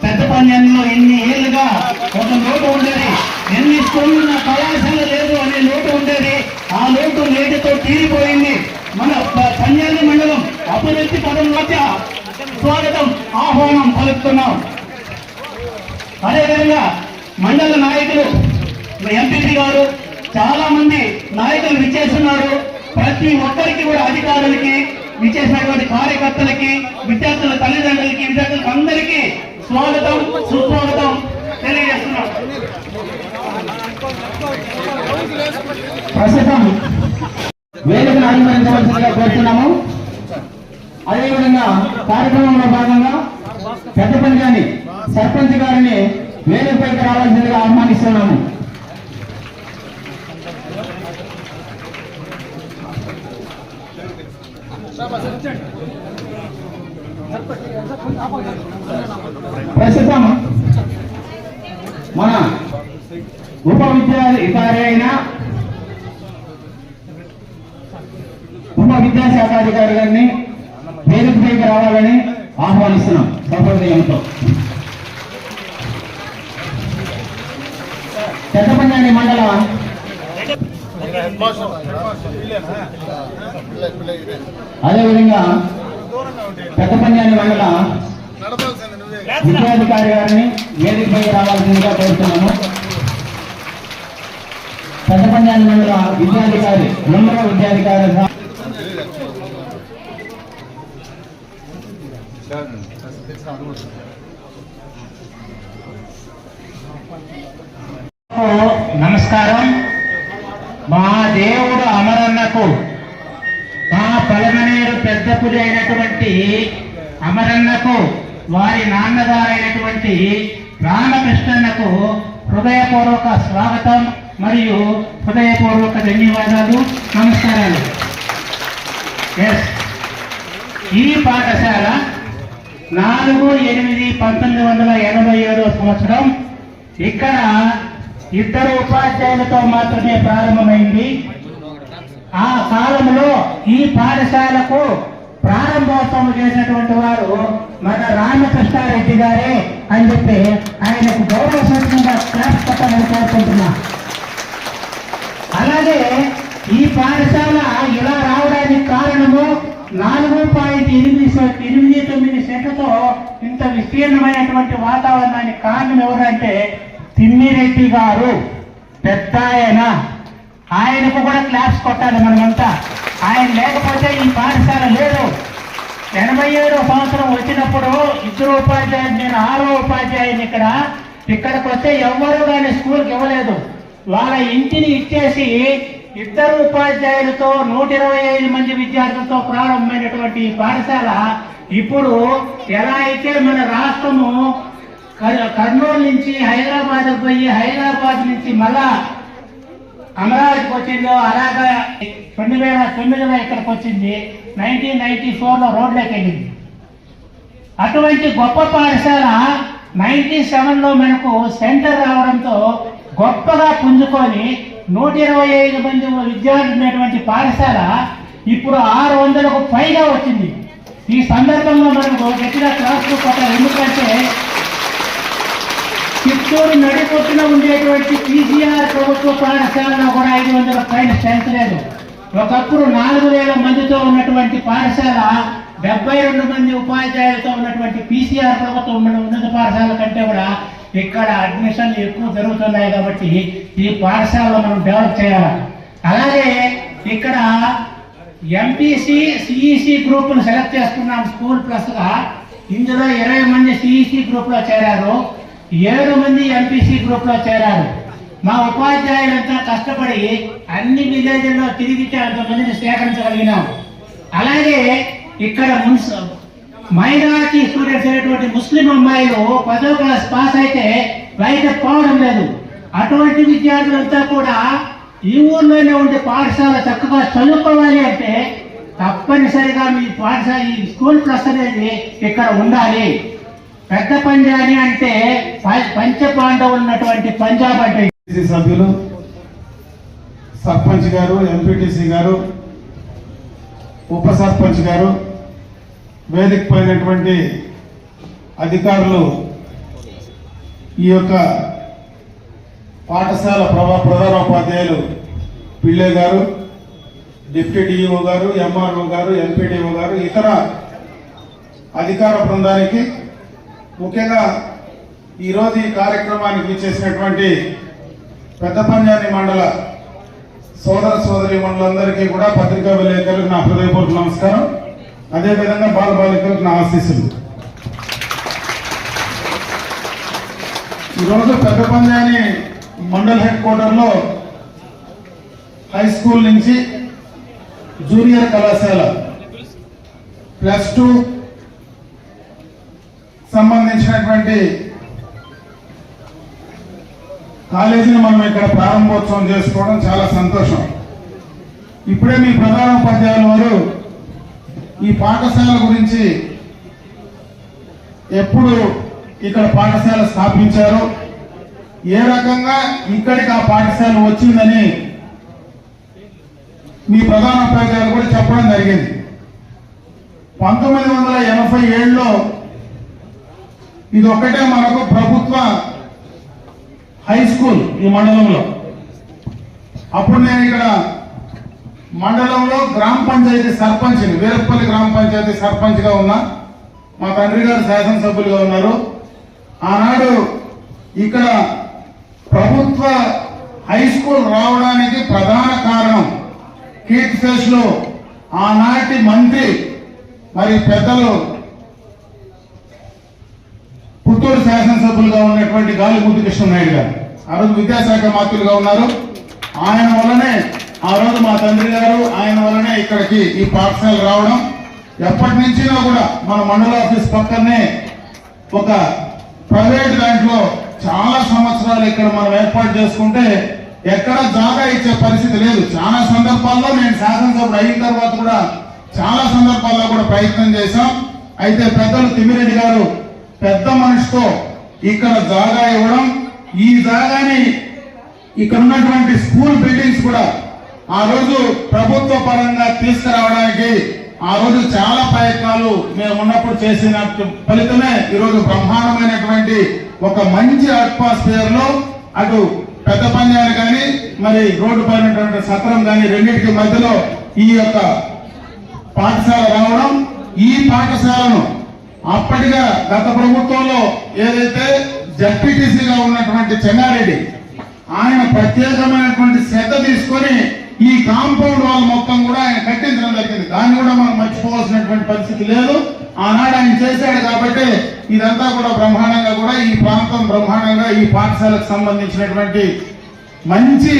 పెద్దపల్లిలో ఎన్ని ఏళ్ళుగా ఒక లోటు ఉండేది, ఎన్ని స్కూళ్ళు కళాశాల లేదు అనే లోటు ఉండేది. ఆ లోటు నేటితో తీరిపోయింది. మన పన్యాలి మండలం అభివృద్ధి పదం మధ్య స్వాగతం ఆహ్వానం పలుకుతున్నాం. అదేవిధంగా మండల నాయకులు ఎంపీపీ గారు చాలా మంది నాయకులు విచ్చేస్తున్నారు. ప్రతి ఒక్కరికి కూడా అధికారులకి విచ్చేసినటువంటి కార్యకర్తలకి, విద్యార్థుల తల్లిదండ్రులకి, విద్యార్థులకు అందరికీ స్వాగతం సుస్వాగతం తెలియజేస్తున్నాం. ప్రస్తుతం వేదికను అలంకరించవలసిందిగా కోరుతున్నాము. అదేవిధంగా కార్యక్రమంలో భాగంగా పెద్దపల్లి సర్పంచ్ గారిని వేదికపైకి రావాల్సిందిగా ఆహ్వానిస్తున్నాము. ప్రస్తుతం మన ఉప విద్యాధికారి అయిన ఉప విద్యాశాఖ అధికారి గారిని వేదికపైకి రావాలని ఆహ్వానిస్తున్నాం సౌకర్యంతో. పెద్దపల్లి మండల అదేవిధంగా పెద్దపల్లి మండల విద్యాధికారి గారిని వేదికపై రావాల్సిందిగా కోరుతున్నాము. పెద్దపల్లి మండల విద్యాధికారి రెండవ విద్యాధికారి నమస్కారం. మా దేవుడు అమరన్నకు, మా పలమనేరు పెద్ద పూజ అయినటువంటి అమరన్నకు, వారి నాన్నగారైనటువంటి రామకృష్ణన్నకు హృదయపూర్వక స్వాగతం మరియు హృదయపూర్వక ధన్యవాదాలు, నమస్కారాలు. ఈ పాఠశాల 4/8/1987 సంవత్సరం ఇక్కడ 2 ఉపాధ్యాయులతో మాత్రమే ప్రారంభమైంది. ఆ కాలంలో ఈ పాఠశాలకు ప్రారంభోత్సవం చేసినటువంటి వారు మన రామకృష్ణారెడ్డి గారే అని చెప్పి ఆయనకు గౌరవ సూచనగా క్లాస్ పెట్టాలని కోరుకుంటున్నా. అలాగే ఈ పాఠశాల ఇలా రావడానికి కారణము 4.89 సెంట్లతో ఇంత విస్తీర్ణమైనటువంటి వాతావరణానికి కారణం ఎవరంటే తిమ్మిరెడ్డి గారు, పెద్ద ఆయనకు కూడా క్లాస్ కొట్టాలి మనమంతా. ఆయన లేకపోతే ఈ పాఠశాల లేదు. 87వ సంవత్సరం వచ్చినప్పుడు 2 ఉపాధ్యాయులు, నేను 6వ ఉపాధ్యాయుని ఇక్కడికి వస్తే ఎవ్వరూ కానీ స్కూల్కి ఇవ్వలేదు. వాళ్ళ ఇంటిని ఇచ్చేసి 2 ఉపాధ్యాయులతో 125 మంది విద్యార్థులతో ప్రారంభమైనటువంటి ఈ పాఠశాల ఇప్పుడు ఎలా అయితే మన రాష్ట్రము కర్నూలు నుంచి హైదరాబాద్ పోయి హైదరాబాద్ నుంచి మళ్ళా అమరావతికి వచ్చిందో అలాగా 2009లో ఇక్కడికి వచ్చింది. 1994లో రోడ్లోకి వెళ్ళింది. అటువంటి గొప్ప పాఠశాల 97లో మనకు సెంటర్ రావడంతో గొప్పగా పుంజుకొని 125 మంది విద్యార్థులు ఉన్నటువంటి పాఠశాల ఇప్పుడు 600కు పైగా వచ్చింది. ఈ సందర్భంలో మనకు గట్టిగా క్లాసులు కొట్టాలి. ఎందుకంటే చిత్తూరు నడిపొట్టున ఉండేటువంటి పీసీఆర్ ప్రభుత్వ పాఠశాలలో కూడా 500 పైన స్ట్రెంత్ లేదు. ఒకప్పుడు 4000 మందితో ఉన్నటువంటి పాఠశాల 72 మంది ఉపాధ్యాయులతో ఉన్నటువంటి పీసీఆర్ ప్రభుత్వ ఉన్నత పాఠశాల కంటే కూడా ఇక్కడ అడ్మిషన్లు ఎక్కువ జరుగుతున్నాయి. కాబట్టి ఈ పాఠశాలలో మనం డెవలప్ చేయాలి. అలాగే ఇక్కడ ఎంపీసీ సిఈసి గ్రూపును సెలెక్ట్ చేసుకున్నాం స్కూల్ ప్లస్గా. ఇందులో 20 మంది సిఈసి గ్రూప్లో చేరారు, 7 మంది ఎంపీసీ గ్రూప్లో చేరారు. మా ఉపాధ్యాయులంతా కష్టపడి అన్ని విలేజ్ల్లో తిరిగి అంతమందిని సేకరించగలిగినాం. అలాగే ఇక్కడ మైనారిటీ స్టూడెంట్స్ అయినటువంటి ముస్లిం అమ్మాయిలు 10వ క్లాస్ పాస్ అయితే బయట పోవడం లేదు. అటువంటి విద్యార్థులంతా కూడా ఈ ఊర్లోనే ఉండే పాఠశాల చక్కగా చదువుకోవాలి అంటే తప్పనిసరిగా మీ పాఠశాల ఈ స్కూల్ ప్లస్ అనేది ఇక్కడ ఉండాలి. పెద్ద పంజాబీ అంటే పంచ పాండవులు ఉన్నటువంటి పంజాబ్ అంటే. సభ్యులు, సర్పంచ్ గారు, ఎంపీటీసీ గారు, ఉప సర్పంచ్ గారు, వేదిక పైనటువంటి అధికారులు, ఈ యొక్క పాఠశాల ప్రధానోపాధ్యాయులు పిళ్ళే గారు, డిప్యూటీ డిఈఓ గారు, ఎంఆర్ఓ గారు, ఎంపీడీఓ గారు, ఇతర అధికార బృందానికి, ముఖ్యంగా ఈరోజు ఈ కార్యక్రమానికి చేసినటువంటి పెద్ద పంజాని మండల సోదర సోదరి మండలందరికీ కూడా పత్రికా విలేకరులకు నా హృదయపూర్వక నమస్కారం. అదేవిధంగా బాలబాలికలకు నా ఆశీస్సులు. ఈరోజు పెద్ద పంజాని మండల హెడ్ క్వార్టర్లో హై స్కూల్ నుంచి జూనియర్ కళాశాల +2 సంబంధించినటువంటి కాలేజీని మనం ఇక్కడ ప్రారంభోత్సవం చేసుకోవడం చాలా సంతోషం. ఇప్పుడే మీ ప్రధానోపాధ్యాయుల వారు ఈ పాఠశాల గురించి ఎప్పుడు ఇక్కడ పాఠశాల స్థాపించారో, ఏ రకంగా ఇక్కడికి ఆ పాఠశాల వచ్చిందని మీ ప్రధానోపాధ్యాయులు కూడా చెప్పడం జరిగింది. 1987లో ఇది ఒక్కటే మనకు ప్రభుత్వ హై స్కూల్ ఈ మండలంలో. అప్పుడు నేను ఇక్కడ మండలంలో గ్రామ పంచాయతీ సర్పంచ్ని, వీరప్పల్లి గ్రామ పంచాయతీ సర్పంచ్గా ఉన్నా. మా తండ్రి గారు శాసనసభ్యులుగా ఉన్నారు. ఆనాడు ఇక్కడ ప్రభుత్వ హై స్కూల్ రావడానికి ప్రధాన కారణం కీర్తిశేషులు ఆనాటి మంత్రి మరి పెద్దలు పుత్తూరు శాసనసభ్యులుగా ఉన్నటువంటి గాలి ముద్దుకృష్ణనాయుడు గారు ఆ రోజు విద్యాశాఖ మంత్రులుగా ఉన్నారు. ఆయన వల్లనే ఆ రోజు మా తండ్రి గారు ఆయన వల్లనే ఇక్కడికి ఈ పాఠశాల రావడం. ఎప్పటి నుంచినా కూడా మన మండల ఆఫీస్ పక్కనే ఒక ప్రైవేట్ దాంట్లో చాలా సంవత్సరాలు ఇక్కడ మనం ఏర్పాటు చేసుకుంటే ఎక్కడ జాగా ఇచ్చే పరిస్థితి లేదు. చాలా సందర్భాల్లో నేను శాసనసభ్యుడు అయిన తర్వాత కూడా చాలా సందర్భాల్లో కూడా ప్రయత్నం చేశాం. అయితే పెద్దలు తిమ్మిరెడ్డి గారు పెద్ద మనిషితో ఇక్కడ జాగా ఇవ్వడం, ఈ జాగాని ఇక్కడ ఉన్నటువంటి స్కూల్ బిల్డింగ్స్ కూడా ఆ రోజు ప్రభుత్వ పరంగా తీసుకురావడానికి ఆ రోజు చాలా ప్రయత్నాలు మేము ఉన్నప్పుడు చేసిన ఫలితమే ఈరోజు బ్రహ్మాండమైనటువంటి ఒక మంచి అట్మాస్ఫియర్ లో అటు పెద్ద పంజాలు కానీ మరి రోడ్డు పైనటువంటి సత్రం కానీ రెండింటికి మధ్యలో ఈ యొక్క పాఠశాల రావడం, ఈ పాఠశాలను అప్పటిగా గత ప్రభుత్వంలో ఏదైతే జడ్పీటీసీగా ఉన్నటువంటి చెన్నారెడ్డి ఆయన ప్రత్యేకమైనటువంటి శ్రద్ధ తీసుకొని ఈ కాంపౌండ్ వాల్ మొత్తం కూడా ఆయన కట్టించడం జరిగింది. దాన్ని కూడా మనం మర్చిపోవాల్సినటువంటి పరిస్థితి లేదు. ఆనాడు ఆయన చేశాడు కాబట్టి ఇదంతా కూడా బ్రహ్మాండంగా కూడా ఈ ప్రాంతం బ్రహ్మాండంగా ఈ పాఠశాలకు సంబంధించినటువంటి మంచి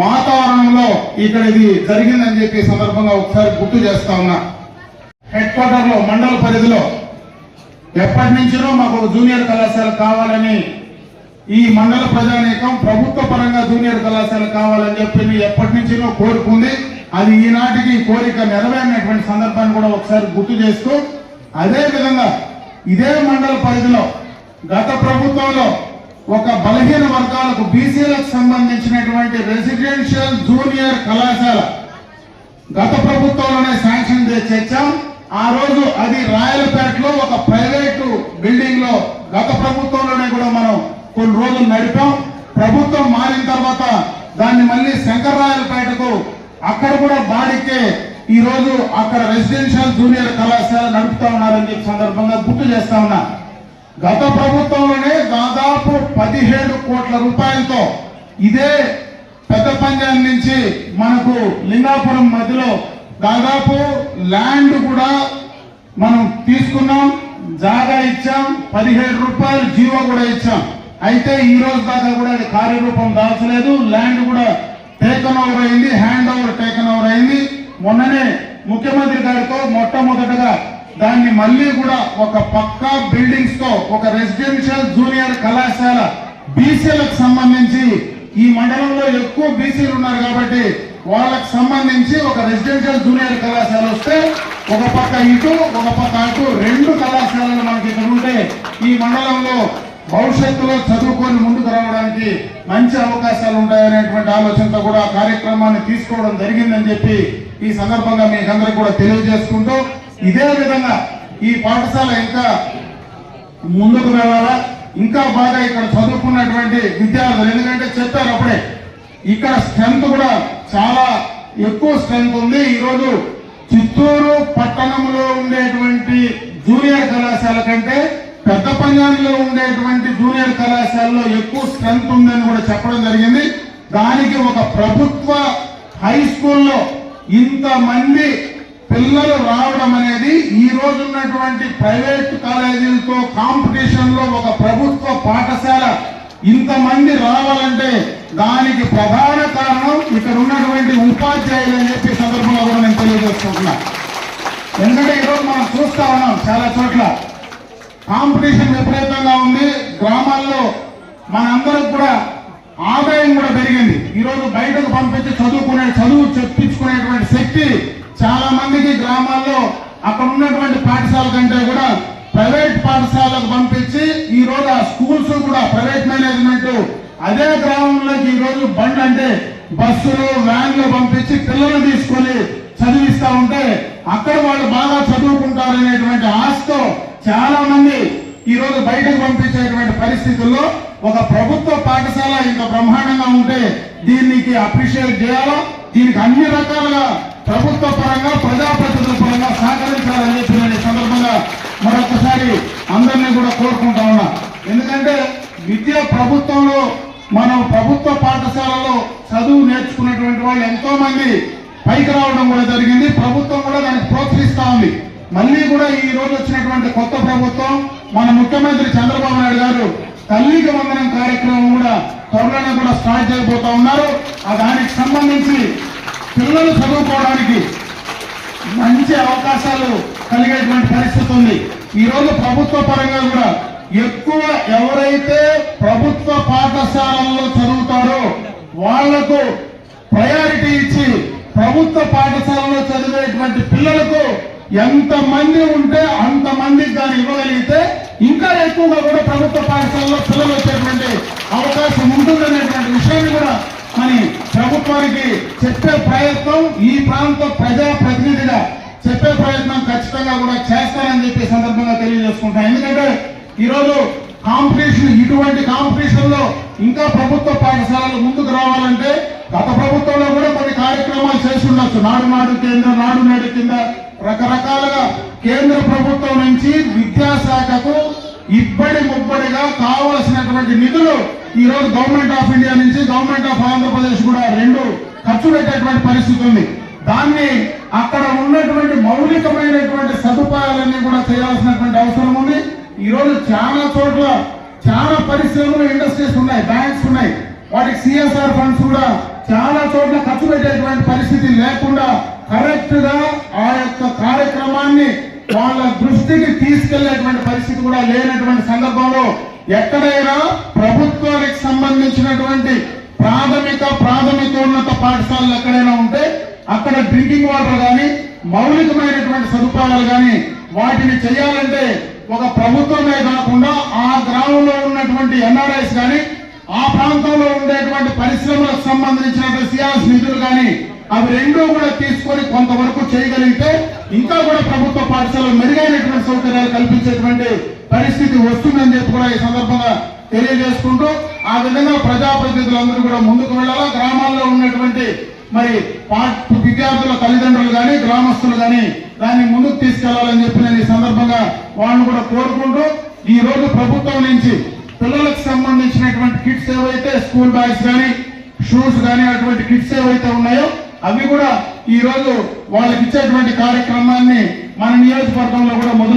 వాతావరణంలో ఇక్కడ ఇది జరిగిందని చెప్పి సందర్భంగా ఒకసారి గుర్తు చేస్తా ఉన్నా. హెడ్ క్వార్టర్ లో మండల పరిధిలో ఎప్పటి నుంచినో మాకు ఒక జూనియర్ కళాశాల కావాలని ఈ మండల ప్రజానీకం ప్రభుత్వ పరంగా జూనియర్ కళాశాల కావాలని చెప్పి ఎప్పటి నుంచినో కోరుకుంది. అది ఈనాటికి కోరిక నెరవేరినటువంటి సందర్భాన్ని కూడా ఒకసారి గుర్తు చేస్తూ, అదే విధంగా ఇదే మండల పరిధిలో గత ప్రభుత్వంలో ఒక బలహీన వర్గాలకు బీసీలకు సంబంధించినటువంటి రెసిడెన్షియల్ జూనియర్ కళాశాల గత ప్రభుత్వంలోనే శాంక్షన్ చేర్చాం. ఆ రోజు అది రాయలపేటలో ఒక ప్రైవేటు బిల్డింగ్ లో గత ప్రభుత్వంలోనే కూడా మనం కొన్ని రోజులు నడిపాం. ప్రభుత్వం మారిన తర్వాత దాన్ని మళ్ళీ శంకర్రాయలపేటకు అక్కడ కూడా బాడికే ఈ రోజు అక్కడ రెసిడెన్షియల్ జూనియర్ కళాశాల నడుపుతా ఉన్నారని చెప్పి సందర్భంగా గుర్తు చేస్తా ఉన్నా. గత ప్రభుత్వంలోనే దాదాపు 17 కోట్ల రూపాయలతో ఇదే పెద్ద పంజాబ్ నుంచి మనకు లింగాపురం మధ్యలో దాదాపు ల్యాండ్ కూడా మనం తీసుకున్నాం, జాగా ఇచ్చాం, 17 రూపాయలు జీవో కూడా ఇచ్చాం. అయితే ఈ రోజు దాకా కూడా అది కార్యరూపం దాల్చలేదు. ల్యాండ్ కూడా టేకన్ ఓవర్ అయింది, హ్యాండ్ ఓవర్ టేకన్ ఓవర్ అయింది. మొన్ననే ముఖ్యమంత్రి గారితో మొట్టమొదటగా దాన్ని మళ్ళీ కూడా ఒక పక్కా బిల్డింగ్స్ తో ఒక రెసిడెన్షియల్ జూనియర్ కళాశాల బీసీలకు సంబంధించి ఈ మండలంలో ఎక్కువ బీసీలు ఉన్నారు కాబట్టి వాళ్ళకు సంబంధించి ఒక రెసిడెన్షియల్ జూనియర్ కళాశాల వస్తే ఒక పక్క ఇటు ఒక పక్క అటు 2 కళాశాలలు మనకి ఇక్కడ ఉంటే ఈ మండలంలో భవిష్యత్తులో చదువుకొని ముందుకు రావడానికి మంచి అవకాశాలు ఉంటాయనేటువంటి ఆలోచనతో కూడా కార్యక్రమాన్ని తీసుకోవడం జరిగిందని చెప్పి ఈ సందర్భంగా మీకు అందరికీ కూడా తెలియజేసుకుంటూ, ఇదే విధంగా ఈ పాఠశాల ఇంకా ముందుకు వెళ్ళాలా, ఇంకా బాగా ఇక్కడ చదువుకున్నటువంటి విద్యార్థులు, ఎందుకంటే చెప్పారు అప్పుడే ఇక్కడ స్ట్రెంత్ కూడా చాలా ఎక్కువ స్ట్రెంత్ ఉంది. ఈరోజు చిత్తూరు పట్టణంలో ఉండేటువంటి జూనియర్ కళాశాల కంటే పెద్ద పంజాబీలో ఉండేటువంటి జూనియర్ కళాశాలలో ఎక్కువ స్ట్రెంత్ ఉందని కూడా చెప్పడం జరిగింది. దానికి ఒక ప్రభుత్వ హై స్కూల్లో ఇంతమంది పిల్లలు రావడం అనేది ఈ రోజు ఉన్నటువంటి ప్రైవేట్ కాలేజీలతో కాంపిటీషన్ లో ఒక ప్రభుత్వ పాఠశాల ఇంతమంది రావాలంటే దానికి ప్రధాన కారణం ఇక్కడ ఉన్నటువంటి ఉపాధ్యాయులు అని చెప్పి సందర్భంగా కూడా నేను తెలియజేసుకుంటున్నా. ఎందుకంటే ఈరోజు మనం చూస్తా ఉన్నాం చాలా చోట్ల కాంపిటీషన్ విపరీతంగా ఉంది. గ్రామాల్లో మనందరికి కూడా ఆదాయం కూడా పెరిగింది. ఈరోజు బయటకు పంపించి చదువు చెప్పించుకునేటువంటి శక్తి చాలా మందికి గ్రామాల్లో అక్కడ ఉన్నటువంటి పాఠశాల కంటే కూడా ప్రైవేట్ పాఠశాలకు పంపించి ఈ రోజు ఆ స్కూల్స్ కూడా ప్రైవేట్ మేనేజ్మెంట్ అదే గ్రామంలోకి ఈ రోజు బండ్ అంటే బస్సులు వ్యాన్లు పంపించి పిల్లలు తీసుకొని చదివిస్తా ఉంటే అక్కడ వాళ్ళు బాగా చదువుకుంటారనేటువంటి ఆశతో చాలా మంది ఈ రోజు బయటకు పంపించేటువంటి పరిస్థితుల్లో ఒక ప్రభుత్వ పాఠశాల ఇంత బ్రహ్మాండంగా ఉంటే దీనికి అప్రిషియేట్ చేయాలా, దీనికి అన్ని రకాలుగా ప్రభుత్వ పరంగా ప్రజాప్రతినిధుల పరంగా సహకరించాలని చెప్పి నేను ఈ సందర్భంగా మరొకసారి అందరినీ కూడా కోరుకుంటా ఉన్నా. ఎందుకంటే విద్య ప్రభుత్వంలో మనం ప్రభుత్వ పాఠశాలలో చదువు నేర్చుకున్నటువంటి వాళ్ళు ఎంతో మంది పైకి రావడం కూడా జరిగింది. ప్రభుత్వం కూడా దానికి ప్రోత్సహిస్తా ఉంది. మళ్ళీ కూడా ఈ రోజు వచ్చినటువంటి కొత్త ప్రభుత్వం మన ముఖ్యమంత్రి చంద్రబాబు నాయుడు గారు తల్లికి వందనం కార్యక్రమం కూడా త్వరలోనే కూడా స్టార్ట్ చేయబోతా ఉన్నారు. దానికి సంబంధించి పిల్లలు చదువుకోవడానికి మంచి అవకాశాలు కలిగేటువంటి పరిస్థితి ఉంది. ఈ రోజు ప్రభుత్వ పరంగా కూడా ఎక్కువ ఎవరైతే ప్రభుత్వ పాఠశాలల్లో చదువుతారో వాళ్లకు ప్రయారిటీ ఇచ్చి ప్రభుత్వ పాఠశాలలో చదివేటువంటి పిల్లలకు ఎంత మంది ఉంటే అంత మందికి దాన్ని ఇవ్వగలిగితే ఇంకా ఎక్కువగా కూడా ప్రభుత్వ పాఠశాలలో పిల్లలు వచ్చేటువంటి అవకాశం ఉంటుందనేటువంటి విషయాన్ని కూడా మరి ప్రభుత్వానికి చెప్పే ప్రయత్నం ఈ ప్రాంత ప్రజా ప్రతినిధిగా చెప్పే ప్రయత్నం ఖచ్చితంగా కూడా చేస్తానని చెప్పి సందర్భంగా తెలియజేసుకుంటాను. ఎందుకంటే ఈరోజు కాంపిటీషన్, ఇటువంటి కాంపిటీషన్ లో ఇంకా ప్రభుత్వ పాఠశాలలు ముందుకు రావాలంటే గత ప్రభుత్వంలో కూడా కొన్ని కార్యక్రమాలు చేసి ఉండొచ్చు. నాడు కేంద్ర, నాడు నేడు కింద రకరకాలుగా కేంద్ర ప్రభుత్వం నుంచి విద్యాశాఖకు ఇబ్బడి ముబ్బడిగా కావలసినటువంటి నిధులు ఈ రోజు గవర్నమెంట్ ఆఫ్ ఇండియా నుంచి గవర్నమెంట్ ఆఫ్ ఆంధ్రప్రదేశ్ కూడా రెండు ఖర్చు పెట్టేటువంటి పరిస్థితి ఉంది. దాన్ని అక్కడ ఉన్నటువంటి మౌలికమైనటువంటి సదుపాయాలన్నీ కూడా చేయాల్సినటువంటి అవసరం ఉంది. ఈ రోజు చాలా చోట్ల చాలా పరిశ్రమలు, ఇండస్ట్రీస్ ఉన్నాయి, బ్యాంక్స్ ఉన్నాయి. వాటికి సిఎస్ఆర్ ఫండ్స్ కూడా చాలా చోట్ల ఖర్చు పెట్టేటువంటి పరిస్థితి లేకుండా కరెక్ట్ గా ఆ యొక్క కార్యక్రమాన్ని వాళ్ళ దృష్టికి తీసుకెళ్లేటువంటి పరిస్థితి కూడా లేనటువంటి సందర్భంలో ఎక్కడైనా ప్రభుత్వానికి సంబంధించినటువంటి ప్రాథమికోన్నత పాఠశాలలు ఎక్కడైనా ఉంటే అక్కడ డ్రింకింగ్ వాటర్ కానీ మౌలికమైనటువంటి సదుపాయాలు కానీ వాటిని చేయాలంటే ఒక ప్రభుత్వమే కాకుండా ఆ గ్రామంలో ఉన్నటువంటి ఎన్ఆర్ఐస్ కానీ ఆ ప్రాంతంలో ఉండేటువంటి పరిశ్రమలకు సంబంధించినటువంటి సియాస్ నిధులు కానీ అవి రెండూ కూడా తీసుకొని కొంతవరకు చేయగలిగితే ఇంకా కూడా ప్రభుత్వ పాఠశాలలు మెరుగైనటువంటి సౌకర్యాలు కల్పించేటువంటి పరిస్థితి వస్తుందని చెప్పి కూడా ఈ సందర్భంగా తెలియజేసుకుంటూ ఆ విధంగా ప్రజాప్రతినిధులందరూ కూడా ముందుకు వెళ్ళాలా. గ్రామాల్లో ఉన్నటువంటి మరి విద్యార్థుల తల్లిదండ్రులు కానీ గ్రామస్తులు కానీ దాన్ని ముందుకు తీసుకెళ్లాలని చెప్పి నేను ఈ సందర్భంగా వాళ్ళని కూడా కోరుకుంటూ ఈ రోజు ప్రభుత్వం నుంచి పిల్లలకు సంబంధించినటువంటి కిట్స్ ఏవైతే స్కూల్ బ్యాగ్స్ కానీ షూస్ కానీ అటువంటి కిట్స్ ఏవైతే ఉన్నాయో అవి కూడా ఈ రోజు వాళ్ళకి ఇచ్చేటువంటి కార్యక్రమాన్ని మన నియోజకవర్గంలో కూడా మొదలు